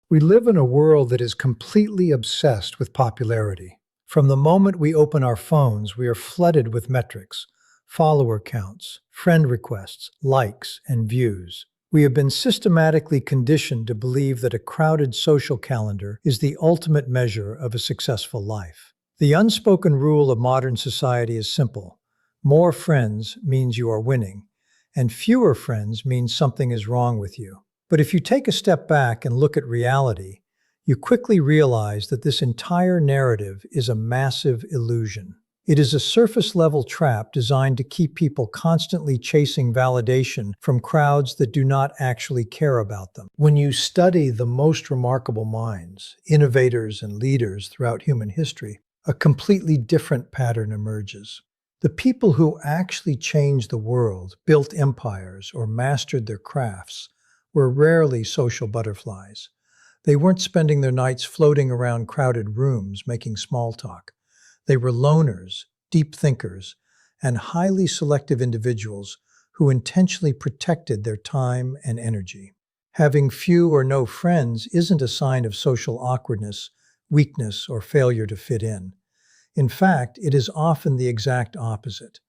We live in a world that is completely obsessed with popularity. From the moment we open our phones, we are flooded with metrics, follower counts, friend requests, likes, and views. We have been systematically conditioned to believe that a crowded social calendar is the ultimate measure of a successful life. The unspoken rule of modern society is simple. More friends means you are winning, and fewer friends means something is wrong with you. But if you take a step back and look at reality, you quickly realize that this entire narrative is a massive illusion. It is a surface-level trap designed to keep people constantly chasing validation from crowds that do not actually care about them. When you study the most remarkable minds, innovators, and leaders throughout human history, a completely different pattern emerges. The people who actually changed the world, built empires, or mastered their crafts were rarely social butterflies. They weren't spending their nights floating around crowded rooms making small talk. They were loners, deep thinkers, and highly selective individuals who intentionally protected their time and energy. Having few or no friends isn't a sign of social awkwardness, weakness, or failure to fit in. In fact, it is often the exact opposite.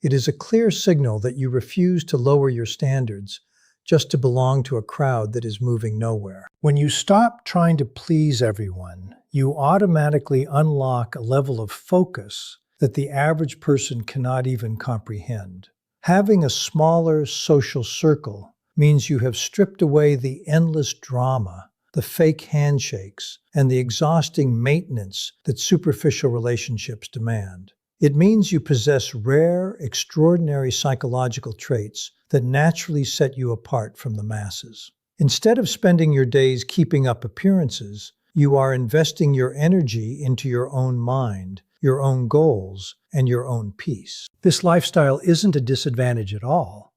It is a clear signal that you refuse to lower your standards just to belong to a crowd that is moving nowhere. When you stop trying to please everyone, you automatically unlock a level of focus that the average person cannot even comprehend. Having a smaller social circle means you have stripped away the endless drama, the fake handshakes, and the exhausting maintenance that superficial relationships demand. It means you possess rare, extraordinary psychological traits that naturally set you apart from the masses. Instead of spending your days keeping up appearances, you are investing your energy into your own mind, your own goals, and your own peace. This lifestyle isn't a disadvantage at all.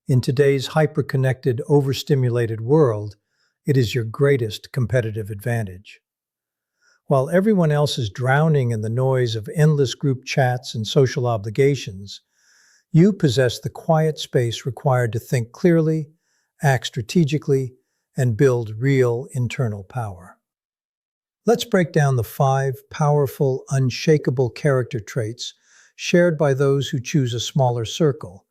In today's hyper-connected, overstimulated world, it is your greatest competitive advantage. While everyone else is drowning in the noise of endless group chats and social obligations, you possess the quiet space required to think clearly, act strategically, and build real internal power. Let's break down the 5 powerful, unshakable character traits shared by those who choose a smaller circle,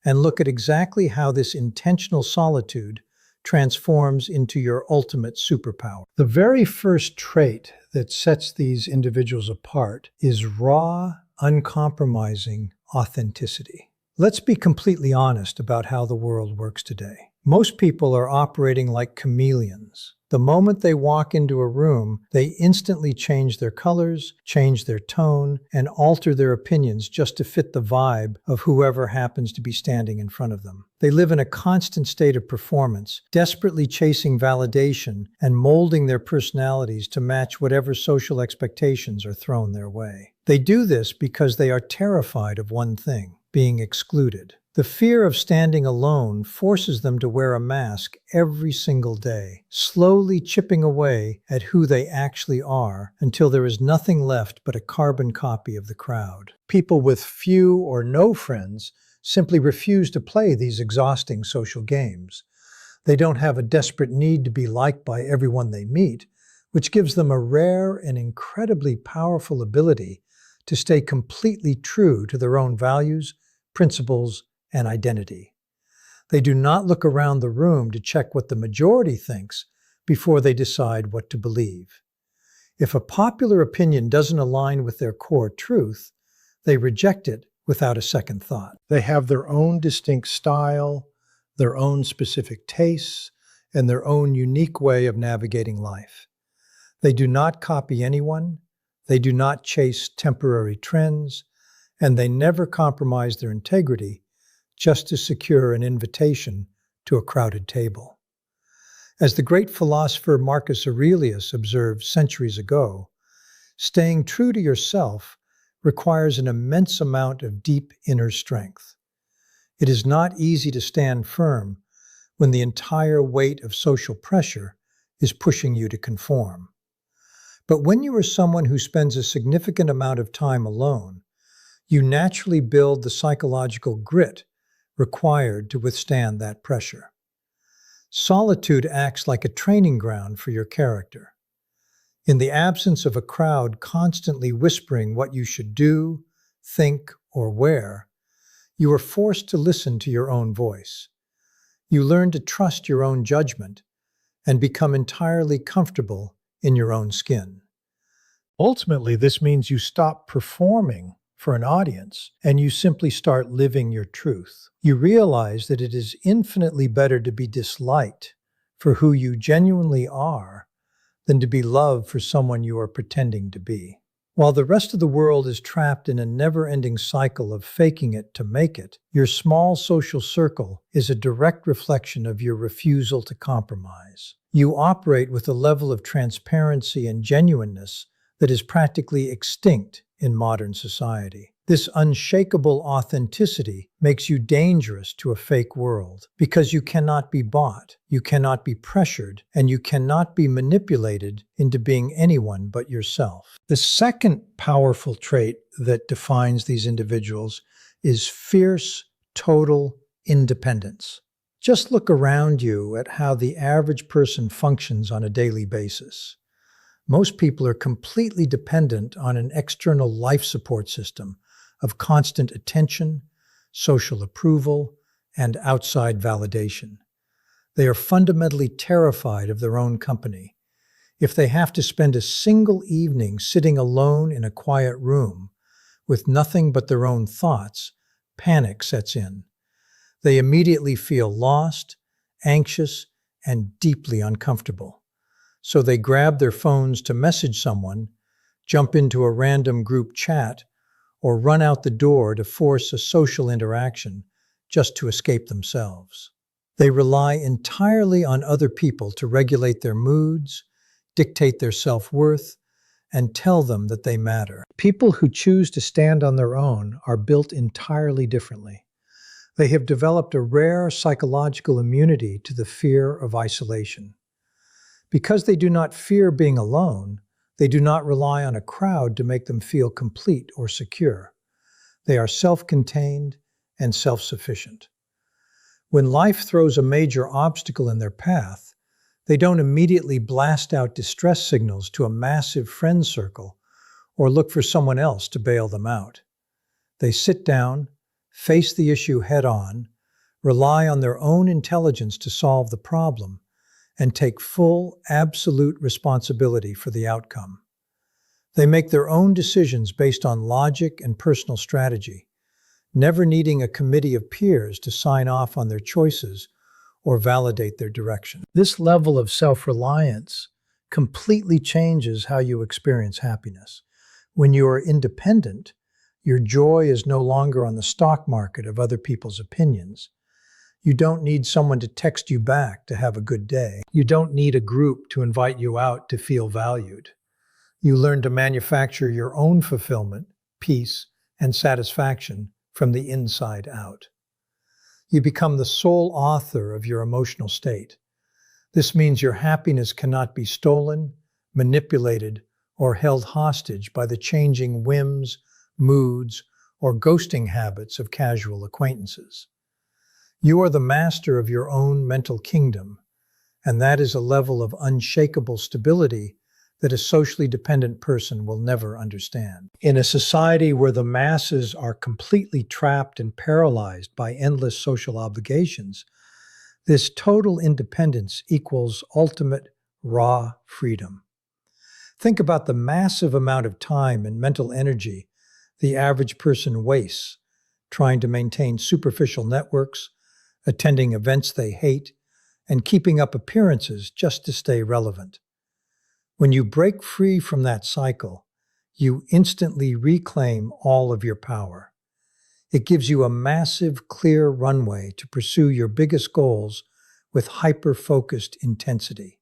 and look at exactly how this intentional solitude transforms into your ultimate superpower. The very first trait that sets these individuals apart is raw, uncompromising authenticity. Let's be completely honest about how the world works today. Most people are operating like chameleons. The moment they walk into a room, they instantly change their colors, change their tone, and alter their opinions just to fit the vibe of whoever happens to be standing in front of them. They live in a constant state of performance, desperately chasing validation and molding their personalities to match whatever social expectations are thrown their way. They do this because they are terrified of one thing: being excluded. The fear of standing alone forces them to wear a mask every single day, slowly chipping away at who they actually are until there is nothing left but a carbon copy of the crowd. People with few or no friends simply refuse to play these exhausting social games. They don't have a desperate need to be liked by everyone they meet, which gives them a rare and incredibly powerful ability to stay completely true to their own values, principles, and identity. They do not look around the room to check what the majority thinks before they decide what to believe. If a popular opinion doesn't align with their core truth, they reject it without a second thought. They have their own distinct style, their own specific tastes, and their own unique way of navigating life. They do not copy anyone, they do not chase temporary trends, and they never compromise their integrity just to secure an invitation to a crowded table. As the great philosopher Marcus Aurelius observed centuries ago, staying true to yourself requires an immense amount of deep inner strength. It is not easy to stand firm when the entire weight of social pressure is pushing you to conform. But when you are someone who spends a significant amount of time alone, you naturally build the psychological grit required to withstand that pressure. Solitude acts like a training ground for your character. In the absence of a crowd constantly whispering what you should do, think, or wear, you are forced to listen to your own voice. You learn to trust your own judgment and become entirely comfortable in your own skin. Ultimately, this means you stop performing for an audience and you simply start living your truth. You realize that it is infinitely better to be disliked for who you genuinely are than to be loved for someone you are pretending to be. While the rest of the world is trapped in a never-ending cycle of faking it to make it, your small social circle is a direct reflection of your refusal to compromise. You operate with a level of transparency and genuineness that is practically extinct in modern society. This unshakable authenticity makes you dangerous to a fake world because you cannot be bought, you cannot be pressured, and you cannot be manipulated into being anyone but yourself. The second powerful trait that defines these individuals is fierce, total independence. Just look around you at how the average person functions on a daily basis. Most people are completely dependent on an external life support system of constant attention, social approval, and outside validation. They are fundamentally terrified of their own company. If they have to spend a single evening sitting alone in a quiet room with nothing but their own thoughts, panic sets in. They immediately feel lost, anxious, and deeply uncomfortable. So they grab their phones to message someone, jump into a random group chat, or run out the door to force a social interaction just to escape themselves. They rely entirely on other people to regulate their moods, dictate their self-worth, and tell them that they matter. People who choose to stand on their own are built entirely differently. They have developed a rare psychological immunity to the fear of isolation. Because they do not fear being alone, they do not rely on a crowd to make them feel complete or secure. They are self-contained and self-sufficient. When life throws a major obstacle in their path, they don't immediately blast out distress signals to a massive friend circle or look for someone else to bail them out. They sit down, face the issue head-on, rely on their own intelligence to solve the problem, and take full, absolute responsibility for the outcome. They make their own decisions based on logic and personal strategy, never needing a committee of peers to sign off on their choices or validate their direction. This level of self-reliance completely changes how you experience happiness. When you are independent, your joy is no longer on the stock market of other people's opinions. You don't need someone to text you back to have a good day. You don't need a group to invite you out to feel valued. You learn to manufacture your own fulfillment, peace, and satisfaction from the inside out. You become the sole author of your emotional state. This means your happiness cannot be stolen, manipulated, or held hostage by the changing whims, moods, or ghosting habits of casual acquaintances. You are the master of your own mental kingdom, and that is a level of unshakable stability that a socially dependent person will never understand. In a society where the masses are completely trapped and paralyzed by endless social obligations, this total independence equals ultimate raw freedom. Think about the massive amount of time and mental energy the average person wastes trying to maintain superficial networks, attending events they hate, and keeping up appearances just to stay relevant. When you break free from that cycle, you instantly reclaim all of your power. It gives you a massive, clear runway to pursue your biggest goals with hyper-focused intensity.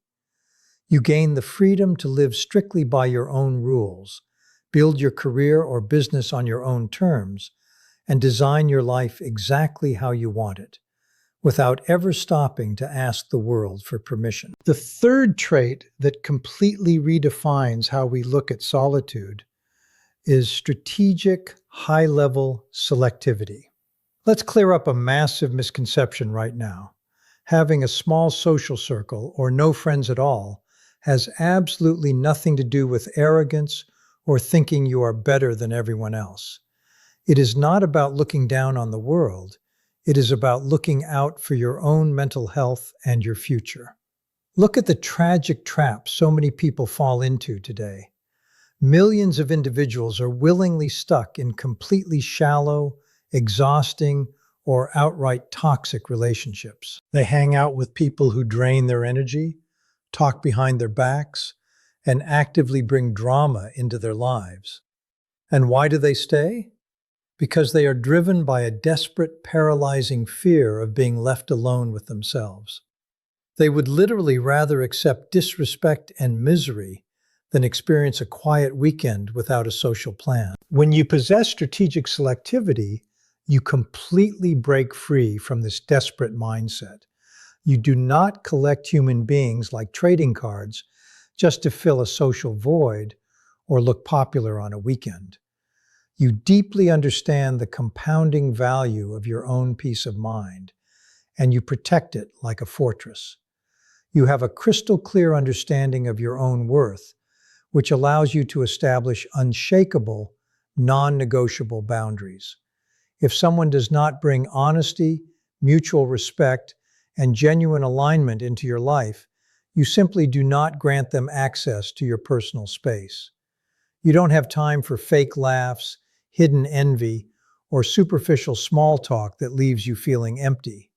You gain the freedom to live strictly by your own rules, build your career or business on your own terms, and design your life exactly how you want it, without ever stopping to ask the world for permission. The third trait that completely redefines how we look at solitude is strategic, high-level selectivity. Let's clear up a massive misconception right now. Having a small social circle or no friends at all has absolutely nothing to do with arrogance or thinking you are better than everyone else. It is not about looking down on the world. It is about looking out for your own mental health and your future. Look at the tragic trap so many people fall into today. Millions of individuals are willingly stuck in completely shallow, exhausting, or outright toxic relationships. They hang out with people who drain their energy, talk behind their backs, and actively bring drama into their lives. And why do they stay? Because they are driven by a desperate, paralyzing fear of being left alone with themselves. They would literally rather accept disrespect and misery than experience a quiet weekend without a social plan. When you possess strategic selectivity, you completely break free from this desperate mindset. You do not collect human beings like trading cards just to fill a social void or look popular on a weekend. You deeply understand the compounding value of your own peace of mind, and you protect it like a fortress. You have a crystal clear understanding of your own worth, which allows you to establish unshakable, non-negotiable boundaries. If someone does not bring honesty, mutual respect, and genuine alignment into your life, you simply do not grant them access to your personal space. You don't have time for fake laughs, hidden envy, or superficial small talk that leaves you feeling empty.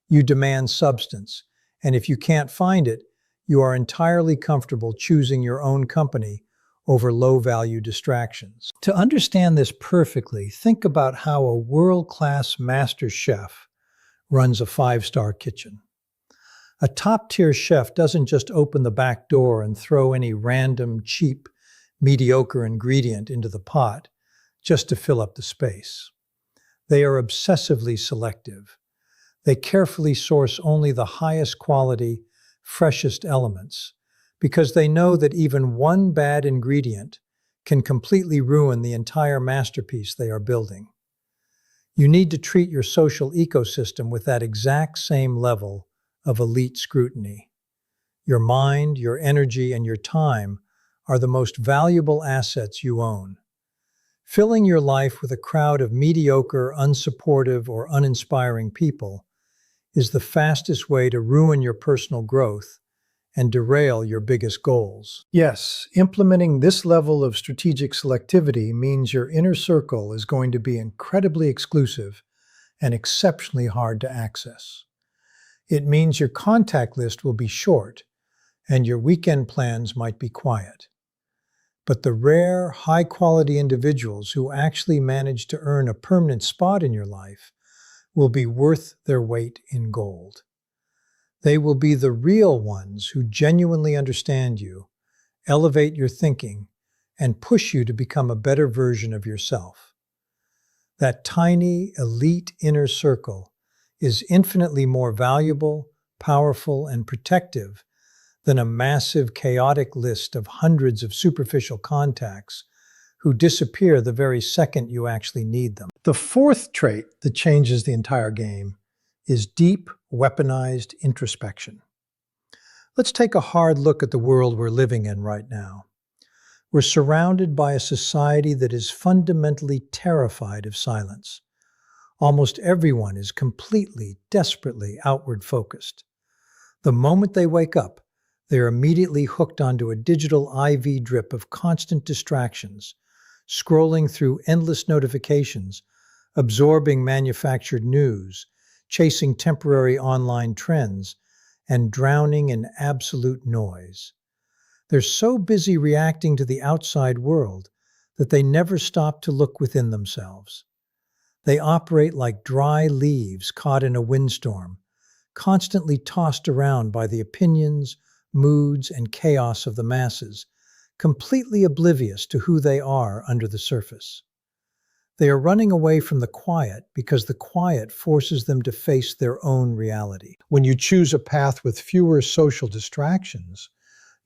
You demand substance, and if you can't find it, you are entirely comfortable choosing your own company over low-value distractions. To understand this perfectly, think about how a world-class master chef runs a five-star kitchen. A top-tier chef doesn't just open the back door and throw any random, cheap, mediocre ingredient into the pot just to fill up the space. They are obsessively selective. They carefully source only the highest quality, freshest elements, because they know that even one bad ingredient can completely ruin the entire masterpiece they are building. You need to treat your social ecosystem with that exact same level of elite scrutiny. Your mind, your energy, and your time are the most valuable assets you own. Filling your life with a crowd of mediocre, unsupportive, or uninspiring people is the fastest way to ruin your personal growth and derail your biggest goals. Yes, implementing this level of strategic selectivity means your inner circle is going to be incredibly exclusive and exceptionally hard to access. It means your contact list will be short and your weekend plans might be quiet. But the rare, high-quality individuals who actually manage to earn a permanent spot in your life will be worth their weight in gold. They will be the real ones who genuinely understand you, elevate your thinking, and push you to become a better version of yourself. That tiny, elite inner circle is infinitely more valuable, powerful, and protective than a massive, chaotic list of hundreds of superficial contacts who disappear the very second you actually need them. The fourth trait that changes the entire game is deep, weaponized introspection. Let's take a hard look at the world we're living in right now. We're surrounded by a society that is fundamentally terrified of silence. Almost everyone is completely, desperately outward focused. The moment they wake up, they are immediately hooked onto a digital IV drip of constant distractions, scrolling through endless notifications, absorbing manufactured news, chasing temporary online trends, and drowning in absolute noise. They're so busy reacting to the outside world that they never stop to look within themselves. They operate like dry leaves caught in a windstorm, constantly tossed around by the opinions, moods, and chaos of the masses, completely oblivious to who they are under the surface. They are running away from the quiet because the quiet forces them to face their own reality. When you choose a path with fewer social distractions,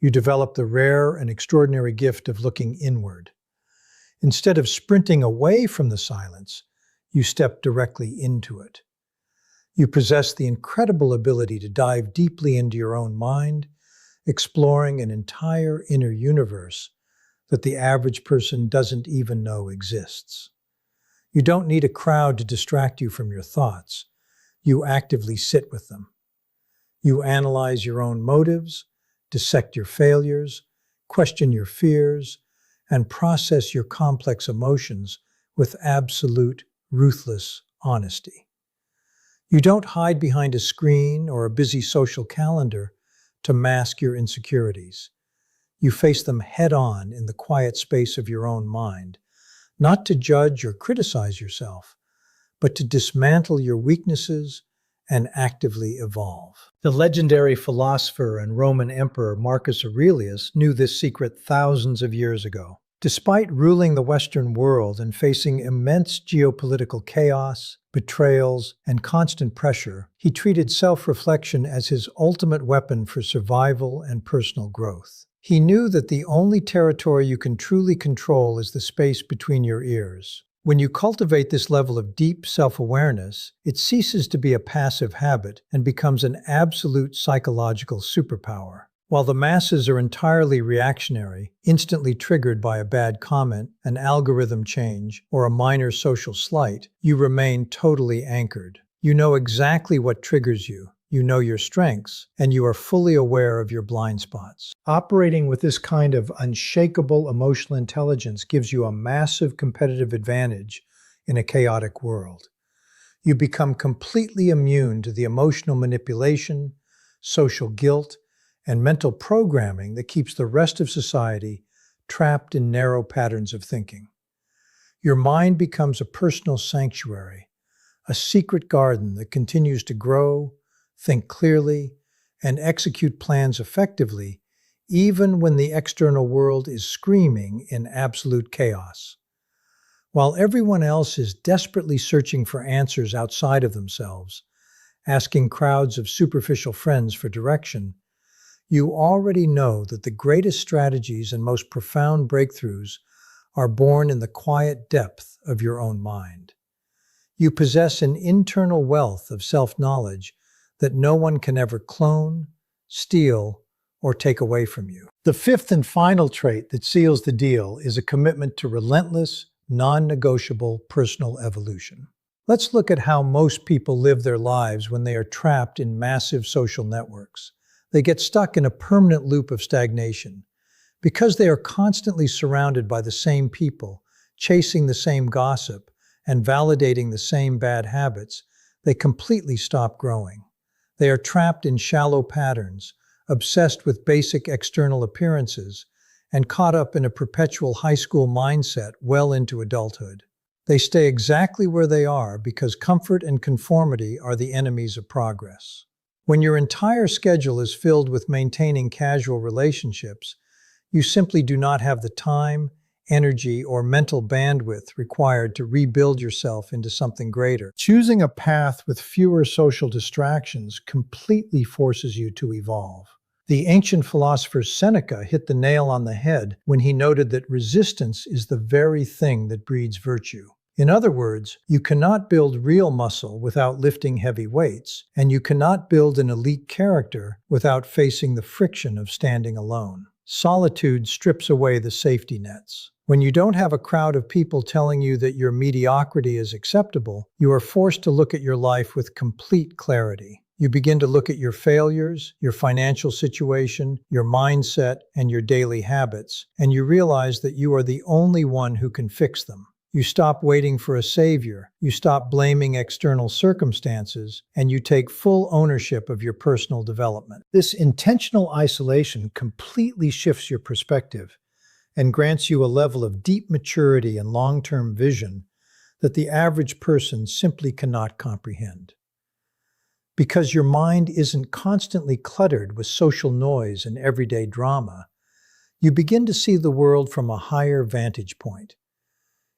you develop the rare and extraordinary gift of looking inward. Instead of sprinting away from the silence, you step directly into it. You possess the incredible ability to dive deeply into your own mind, exploring an entire inner universe that the average person doesn't even know exists. You don't need a crowd to distract you from your thoughts. You actively sit with them. You analyze your own motives, dissect your failures, question your fears, and process your complex emotions with absolute, ruthless honesty. You don't hide behind a screen or a busy social calendar to mask your insecurities. You face them head on in the quiet space of your own mind, not to judge or criticize yourself, but to dismantle your weaknesses and actively evolve. The legendary philosopher and Roman emperor Marcus Aurelius knew this secret thousands of years ago. Despite ruling the Western world and facing immense geopolitical chaos, betrayals, and constant pressure, he treated self-reflection as his ultimate weapon for survival and personal growth. He knew that the only territory you can truly control is the space between your ears. When you cultivate this level of deep self-awareness, it ceases to be a passive habit and becomes an absolute psychological superpower. While the masses are entirely reactionary, instantly triggered by a bad comment, an algorithm change, or a minor social slight, you remain totally anchored. You know exactly what triggers you. You know your strengths, and you are fully aware of your blind spots. Operating with this kind of unshakable emotional intelligence gives you a massive competitive advantage in a chaotic world. You become completely immune to the emotional manipulation, social guilt, and mental programming that keeps the rest of society trapped in narrow patterns of thinking. Your mind becomes a personal sanctuary, a secret garden that continues to grow, think clearly, and execute plans effectively, even when the external world is screaming in absolute chaos. While everyone else is desperately searching for answers outside of themselves, asking crowds of superficial friends for direction, you already know that the greatest strategies and most profound breakthroughs are born in the quiet depth of your own mind. You possess an internal wealth of self-knowledge that no one can ever clone, steal, or take away from you. The fifth and final trait that seals the deal is a commitment to relentless, non-negotiable personal evolution. Let's look at how most people live their lives when they are trapped in massive social networks. They get stuck in a permanent loop of stagnation. Because they are constantly surrounded by the same people, chasing the same gossip, and validating the same bad habits, they completely stop growing. They are trapped in shallow patterns, obsessed with basic external appearances, and caught up in a perpetual high school mindset well into adulthood. They stay exactly where they are because comfort and conformity are the enemies of progress. When your entire schedule is filled with maintaining casual relationships, you simply do not have the time, energy, or mental bandwidth required to rebuild yourself into something greater. Choosing a path with fewer social distractions completely forces you to evolve. The ancient philosopher Seneca hit the nail on the head when he noted that resistance is the very thing that breeds virtue. In other words, you cannot build real muscle without lifting heavy weights, and you cannot build an elite character without facing the friction of standing alone. Solitude strips away the safety nets. When you don't have a crowd of people telling you that your mediocrity is acceptable, you are forced to look at your life with complete clarity. You begin to look at your failures, your financial situation, your mindset, and your daily habits, and you realize that you are the only one who can fix them. You stop waiting for a savior, you stop blaming external circumstances, and you take full ownership of your personal development. This intentional isolation completely shifts your perspective and grants you a level of deep maturity and long-term vision that the average person simply cannot comprehend. Because your mind isn't constantly cluttered with social noise and everyday drama, you begin to see the world from a higher vantage point.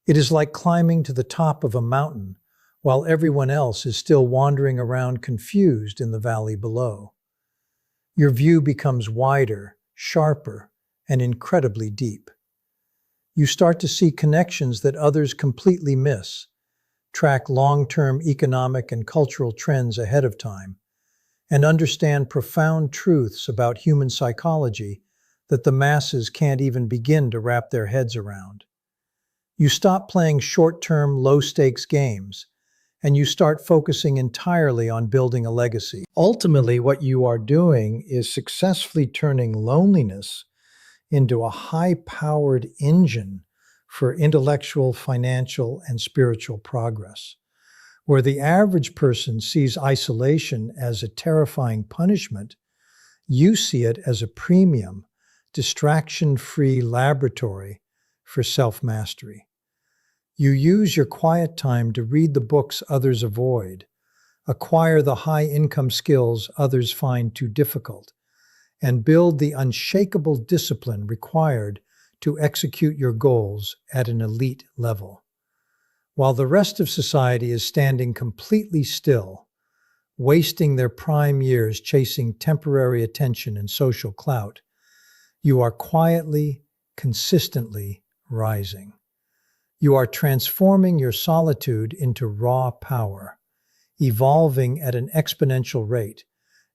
It is like climbing to the top of a mountain while everyone else is still wandering around confused in the valley below. Your view becomes wider, sharper, and incredibly deep. You start to see connections that others completely miss, track long-term economic and cultural trends ahead of time, and understand profound truths about human psychology that the masses can't even begin to wrap their heads around. You stop playing short-term, low-stakes games, and you start focusing entirely on building a legacy. Ultimately, what you are doing is successfully turning loneliness into a high-powered engine for intellectual, financial, and spiritual progress. Where the average person sees isolation as a terrifying punishment, you see it as a premium, distraction-free laboratory for self-mastery. You use your quiet time to read the books others avoid, acquire the high-income skills others find too difficult, and build the unshakable discipline required to execute your goals at an elite level. While the rest of society is standing completely still, wasting their prime years chasing temporary attention and social clout, you are quietly, consistently rising. You are transforming your solitude into raw power, evolving at an exponential rate,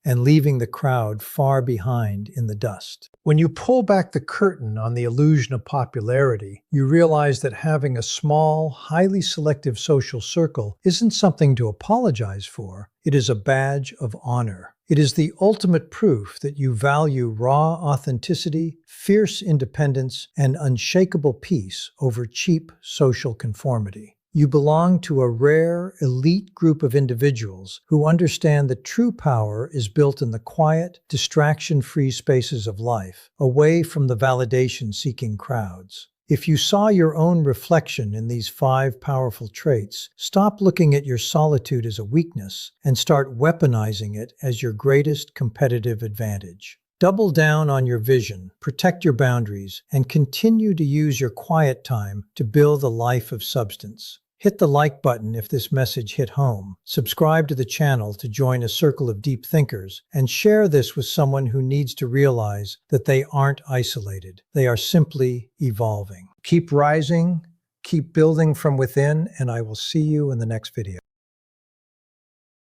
and leaving the crowd far behind in the dust. When you pull back the curtain on the illusion of popularity, you realize that having a small, highly selective social circle isn't something to apologize for. It is a badge of honor. It is the ultimate proof that you value raw authenticity, fierce independence, and unshakable peace over cheap social conformity. You belong to a rare, elite group of individuals who understand that true power is built in the quiet, distraction-free spaces of life, away from the validation-seeking crowds. If you saw your own reflection in these 5 powerful traits, stop looking at your solitude as a weakness and start weaponizing it as your greatest competitive advantage. Double down on your vision, protect your boundaries, and continue to use your quiet time to build a life of substance. Hit the like button if this message hit home, subscribe to the channel to join a circle of deep thinkers, and share this with someone who needs to realize that they aren't isolated. They are simply evolving. Keep rising, keep building from within, and I will see you in the next video.